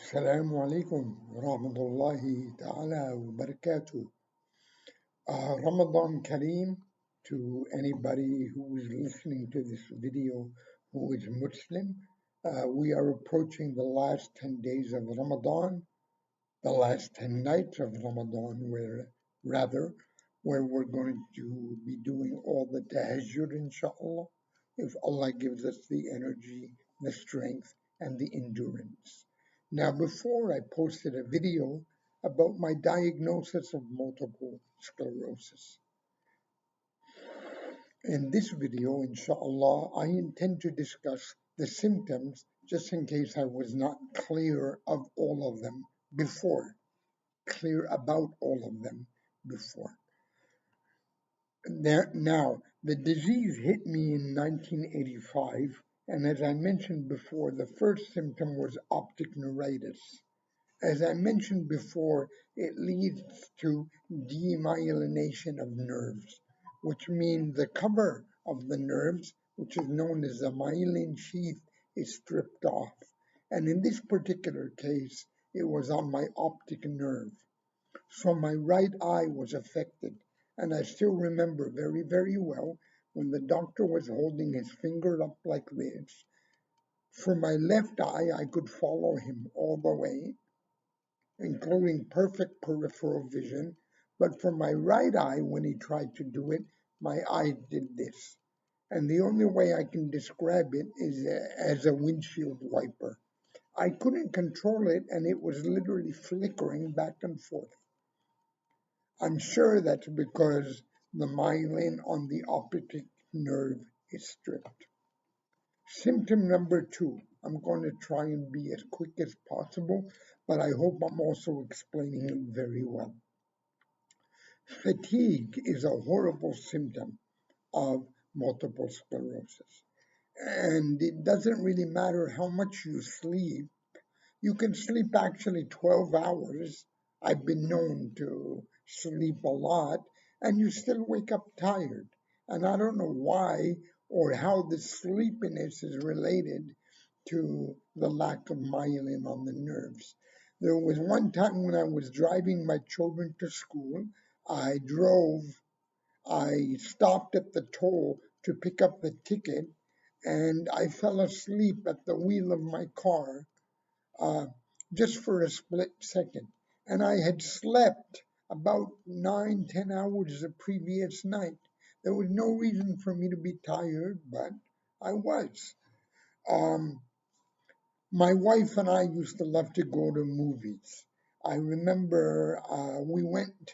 السلام عليكم ورحمة الله تعالى وبركاته. Ramadan Kareem to anybody who is listening to this video who is Muslim. We are approaching the last 10 days of Ramadan, the last 10 nights of Ramadan, where we're going to be doing all the tahajjud, inshallah, if Allah gives us the energy, the strength, and the endurance. Now, before I posted a video about my diagnosis of multiple sclerosis. In this video, inshallah, I intend to discuss the symptoms just in case I was not clear of all of them before. Clear about all of them before. Now, the disease hit me in 1985, and as I mentioned before, the first symptom was optic neuritis. As I mentioned before, it leads to demyelination of nerves, which means the cover of the nerves, which is known as the myelin sheath, is stripped off. And in this particular case, it was on my optic nerve. So my right eye was affected, and I still remember very, very well when the doctor was holding his finger up like this. For my left eye, I could follow him all the way, including perfect peripheral vision, but for my right eye, when he tried to do it, my eye did this. And the only way I can describe it is as a windshield wiper. I couldn't control it, and it was literally flickering back and forth. I'm sure that's because the myelin on the optic nerve is stripped. Symptom number 2. I'm going to try and be as quick as possible, but I hope I'm also explaining it very well. Fatigue is a horrible symptom of multiple sclerosis. And it doesn't really matter how much you sleep. You can sleep actually 12 hours. I've been known to sleep a lot, and you still wake up tired. And I don't know why or how the sleepiness is related to the lack of myelin on the nerves. There was one time when I was driving my children to school. I stopped at the toll to pick up the ticket, and I fell asleep at the wheel of my car uh, just for a split second. And I had slept about 9, 10 hours the previous night. There was no reason for me to be tired, but I was. Um, my wife and I used to love to go to movies. I remember we went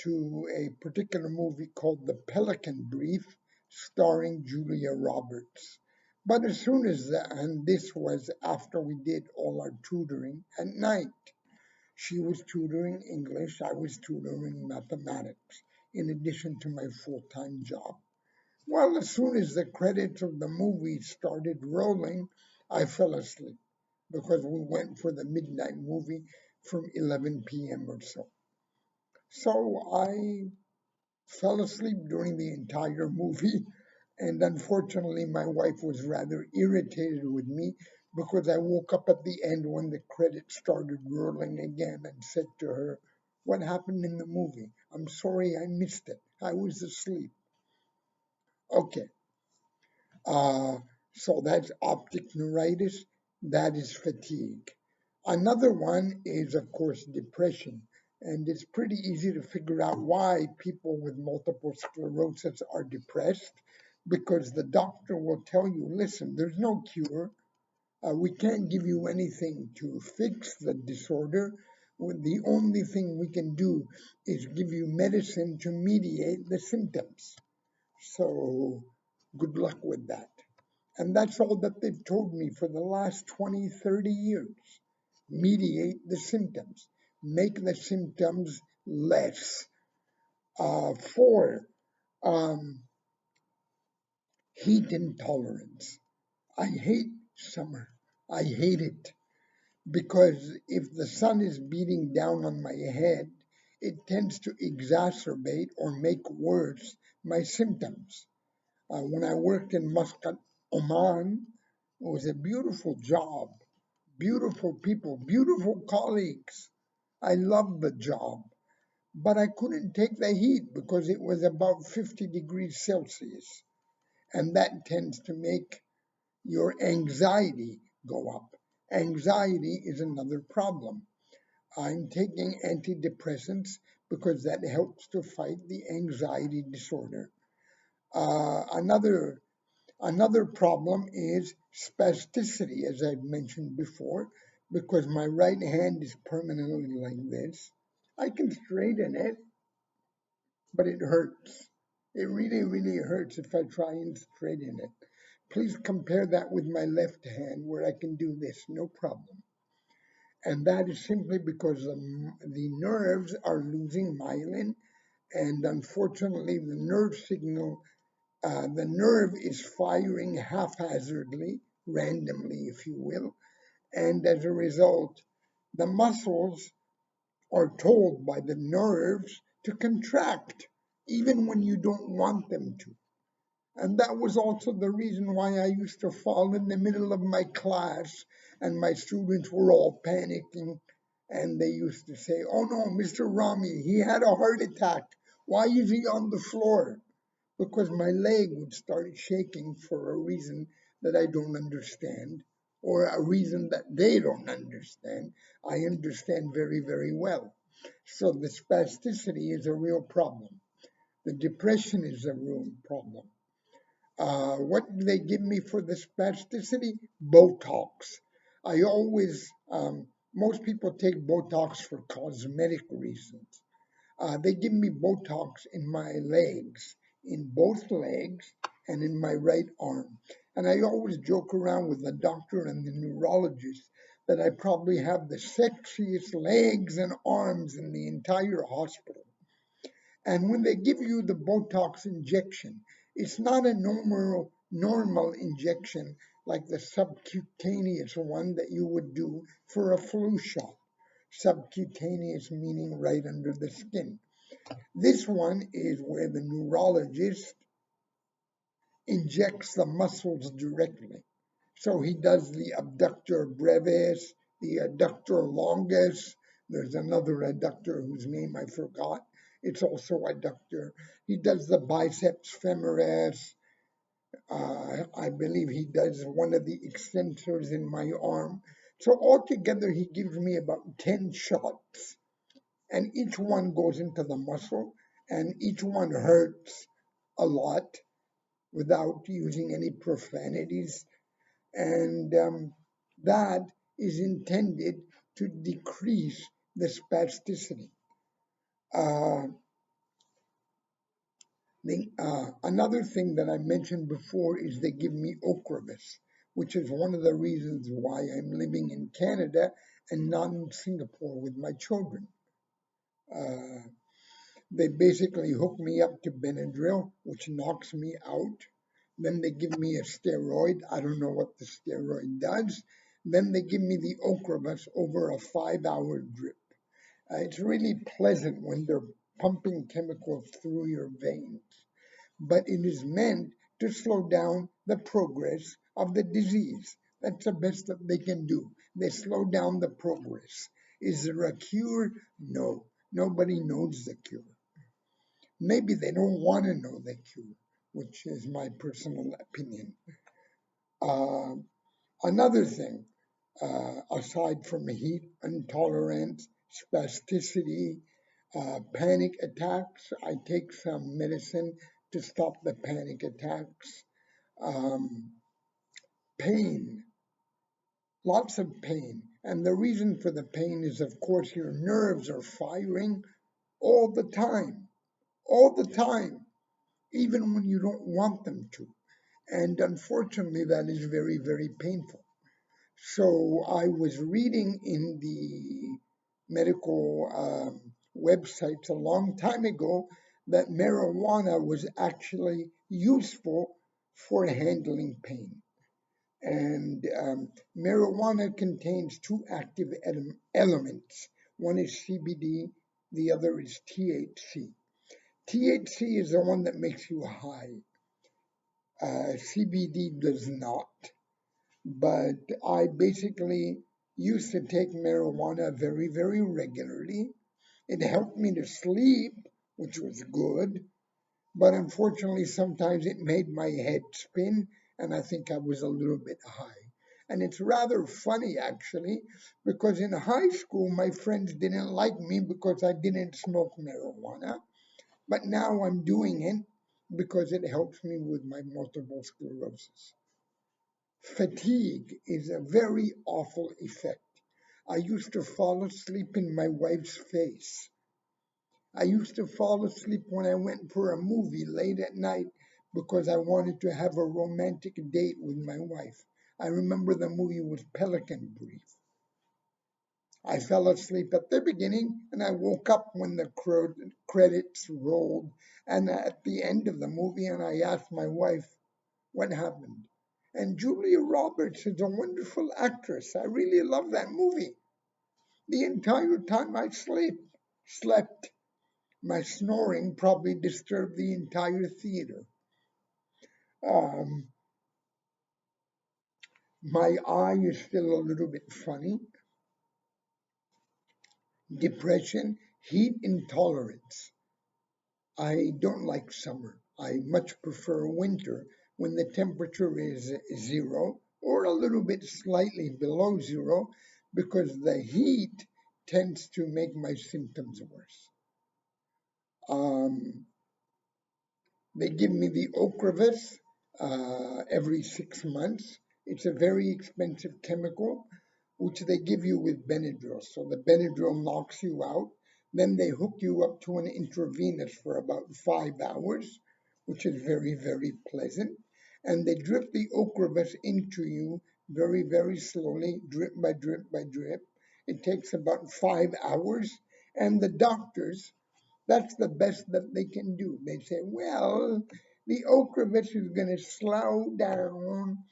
to a particular movie called The Pelican Brief, starring Julia Roberts. But as soon as that, and this was after we did all our tutoring at night, she was tutoring English, I was tutoring mathematics, in addition to my full time job. Well, as soon as the credits of the movie started rolling, I fell asleep because we went for the midnight movie from 11 p.m. or so. So I fell asleep during the entire movie, and unfortunately, my wife was rather irritated with me because I woke up at the end when the credits started rolling again and said to her, "What happened in the movie? I'm sorry I missed it. I was asleep." Okay, Uh, so that's optic neuritis, that is fatigue. Another one is, of course, depression. And it's pretty easy to figure out why people with multiple sclerosis are depressed because the doctor will tell you, listen, there's no cure. We can't give you anything to fix the disorder. The only thing we can do is give you medicine to mediate the symptoms. So good luck with that. And that's all that they've told me for the last 20, 30 years. Mediate the symptoms, make the symptoms less. Four, um, heat intolerance. I hate summer. I hate it because if the sun is beating down on my head, it tends to exacerbate or make worse my symptoms. When I worked in Muscat, Oman, it was a beautiful job, beautiful people, beautiful colleagues. I loved the job, but I couldn't take the heat because it was about 50 degrees Celsius, and that tends to make your anxiety go up. Anxiety is another problem. I'm taking antidepressants because that helps to fight the anxiety disorder. Another problem is spasticity, as I've mentioned before, because my right hand is permanently like this. I can straighten it, but it hurts. It really, really hurts if I try and straighten it. Please compare that with my left hand where I can do this, no problem. And that is simply because the nerves are losing myelin, and unfortunately, the nerve is firing haphazardly, randomly, if you will, and as a result, the muscles are told by the nerves to contract, even when you don't want them to. And that was also the reason why I used to fall in the middle of my class and my students were all panicking. And they used to say, "Oh no, Mr. Rami, he had a heart attack. Why is he on the floor?" Because my leg would start shaking for a reason that I don't understand, or a reason that they don't understand. I understand very, very well. So the spasticity is a real problem. The depression is a real problem. What do they give me for the spasticity? Botox. I always, most people take Botox for cosmetic reasons. They give me Botox in my legs, in both legs, and in my right arm. And I always joke around with the doctor and the neurologist that I probably have the sexiest legs and arms in the entire hospital. And when they give you the Botox injection, it's not a normal injection like the subcutaneous one that you would do for a flu shot. Subcutaneous meaning right under the skin. This one is where the neurologist injects the muscles directly. So he does the abductor brevis, the adductor longus. There's another adductor whose name I forgot. It's also adductor. He does the biceps femoris. I believe he does one of the extensors in my arm. So altogether, he gives me about 10 shots, and each one goes into the muscle, and each one hurts a lot without using any profanities, and that is intended to decrease the spasticity. Uh, Another thing that I mentioned before is they give me Ocrevus, which is one of the reasons why I'm living in Canada and not in Singapore with my children. Uh, they basically hook me up to Benadryl, which knocks me out. Then they give me a steroid. I don't know what the steroid does. Then they give me the Ocrevus over a 5-hour drip. It's really pleasant when they're pumping chemicals through your veins, but it is meant to slow down the progress of the disease. That's the best that they can do. They slow down the progress. Is there a cure? No. Nobody knows the cure. Maybe they don't want to know the cure, which is my personal opinion. Uh, Another thing, aside from heat intolerance, spasticity, panic attacks, I take some medicine to stop the panic attacks. Um, Pain, lots of pain. And the reason for the pain is, of course, your nerves are firing all the time, even when you don't want them to. And unfortunately, that is very, very painful. So I was reading in the medical websites a long time ago that marijuana was actually useful for handling pain. And marijuana contains two active elements. One is CBD, the other is THC. THC is the one that makes you high. CBD does not. But I basically used to take marijuana very, very regularly. It helped me to sleep, which was good, but unfortunately, sometimes it made my head spin, and I think I was a little bit high. And it's rather funny, actually, because in high school, my friends didn't like me because I didn't smoke marijuana, but now I'm doing it because it helps me with my multiple sclerosis. Fatigue is a very awful effect. I used to fall asleep in my wife's face. I used to fall asleep when I went for a movie late at night because I wanted to have a romantic date with my wife. I remember the movie was Pelican Brief. I fell asleep at the beginning and I woke up when the credits rolled and at the end of the movie, and I asked my wife what happened. And Julia Roberts is a wonderful actress. I really love that movie. The entire time I slept. My snoring probably disturbed the entire theater. Um, my eye is still a little bit funny. Depression, heat intolerance. I don't like summer. I much prefer winter when the temperature is zero or a little bit slightly below zero because the heat tends to make my symptoms worse. Um, They give me the Ocrevus every 6 months. It's a very expensive chemical, which they give you with Benadryl. So the Benadryl knocks you out. Then they hook you up to an intravenous for about 5 hours, which is very, very pleasant. And they drip the Ocrevus into you very, very slowly, drip by drip by drip. It takes about 5 hours. And the doctors, that's the best that they can do. They say, well, the Ocrevus is going to slow down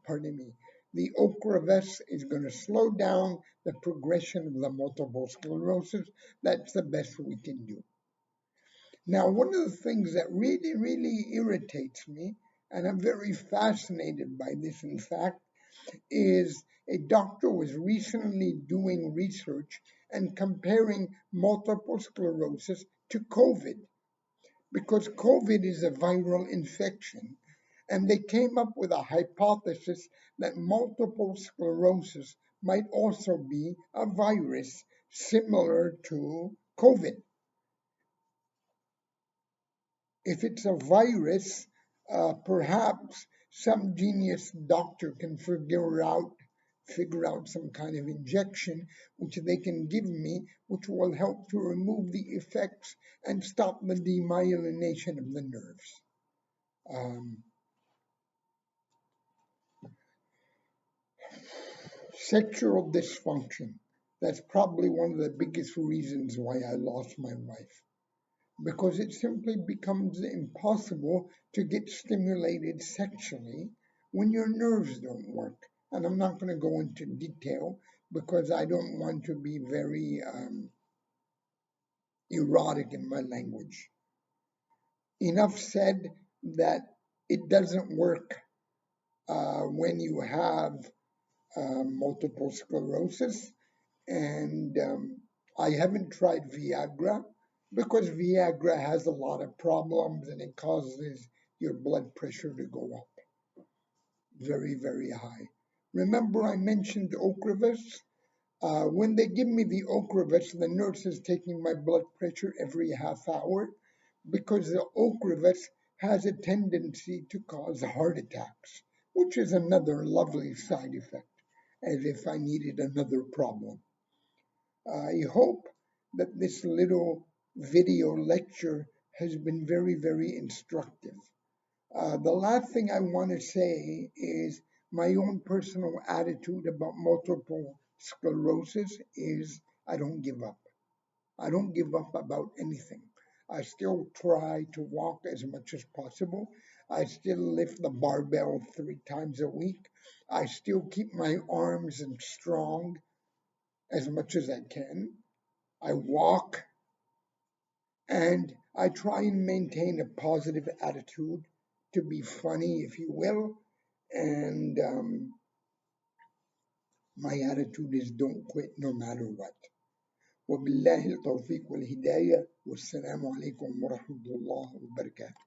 pardon me, the Ocrevus is going to slow down the progression of the multiple sclerosis. That's the best we can do. Now, one of the things that really, really irritates me, and I'm very fascinated by this, in fact, is a doctor was recently doing research and comparing multiple sclerosis to COVID because COVID is a viral infection. And they came up with a hypothesis that multiple sclerosis might also be a virus similar to COVID. If it's a virus, perhaps some genius doctor can figure out some kind of injection which they can give me, which will help to remove the effects and stop the demyelination of the nerves. Um, Sexual dysfunction. That's probably one of the biggest reasons why I lost my wife, because it simply becomes impossible to get stimulated sexually when your nerves don't work. And I'm not going to go into detail because I don't want to be very erotic in my language. Enough said that it doesn't work when you have multiple sclerosis. And I haven't tried Viagra because Viagra has a lot of problems and it causes your blood pressure to go up very, very high. Remember, I mentioned Ocrevus? When they give me the Ocrevus, the nurse is taking my blood pressure every half hour because the Ocrevus has a tendency to cause heart attacks, which is another lovely side effect, as if I needed another problem. I hope that this little video lecture has been very, very instructive. The last thing I want to say is my own personal attitude about multiple sclerosis is I don't give up. I don't give up about anything. I still try to walk as much as possible. I still lift the barbell 3 times a week. I still keep my arms strong as much as I can. I walk and I try and maintain a positive attitude to be funny, if you will. And My attitude is don't quit no matter what. وبالله التوفيق والهداية والسلام عليكم ورحمة الله وبركاته.